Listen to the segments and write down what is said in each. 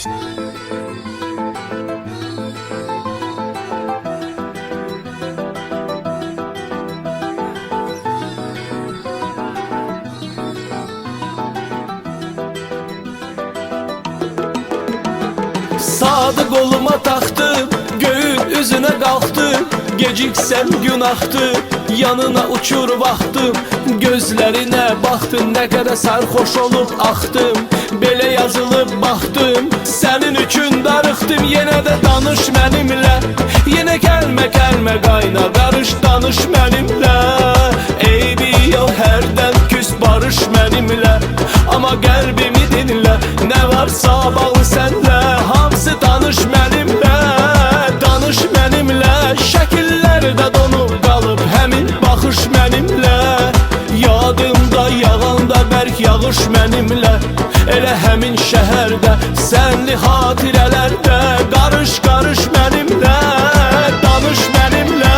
Sadı qoluma taxdım, göyün üzünə qalxdım. Geciksəm günahdır, yanına uçur vaxtım. Gözlərinə baxdım, nə qədər sərxoş olub axdım. Belə yazılıb baxdım, sənin üçün darıxdım. Yenə də danış mənimlə, yenə gəlmə gəlmə qayna, qarış danış mənimlə. Eybi yox, hərdən küs barış mənimlə, amma qəlbimi dinlə. Nə varsa bağlı sənlə, hamısı danış mənimlə. Danış mənimlə, şəkillərdə donub qalıb həmin baxış mənimlə. Yadımda yağanda bərk yağış mənimlə, elə həmin şəhərdə sənli xatirələrdə. Qarış qarış mənimlə, danış mənimlə.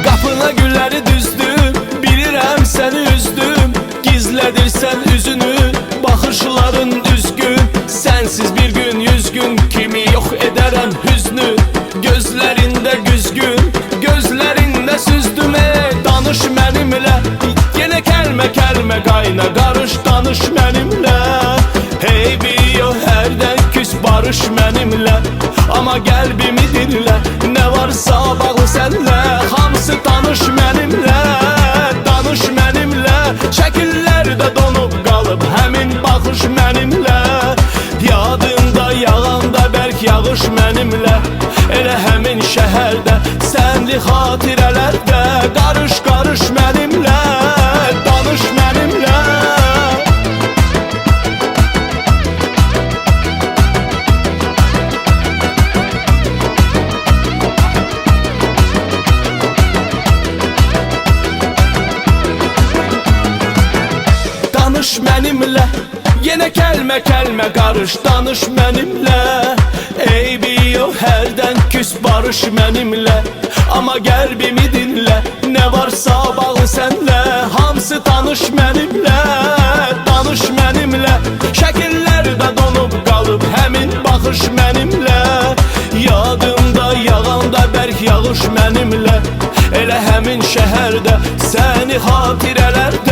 Qapına gülləri düzdüm, bilirəm səni üzdüm. Gizlədirsən üzünü, baxışların üzgün. Sənsiz bir gün 100 gün kimi yox edərəm hüznü. Gözlərində güzgün, gözlərində süzdüm. Danış mənimlə, yenə kəlmə kəlmə qayna, qarış danış mənimlə. Heybi yox, hərdən küs barış mənimlə, amma qəlbimi dinlə. Nə varsa bağlı sənlə, hamısı danış mənimlə. Danış mənimlə, şəkillərdə donub qalıb həmin baxış mənimlə. Yadımda yağanda bərk yağış mənimlə, elə həmin şəhərdə sənli xatirələrdə. Qarış qarış mənimlə, danış mənimlə. Danış mənimlə, yenə kəlmə kəlmə qarış danış mənimlə. Eybi yox, hərdən küs barış mənimlə, amma qəlbimi dinlə. Nə varsa bağlı sənlə, hamısı danış mənimlə. Danış mənimlə, şəkillərdə donub qalıb həmin baxış mənimlə. Yadımda yağanda bərk yağış mənimlə, elə həmin şəhərdə səni xatirələrdə.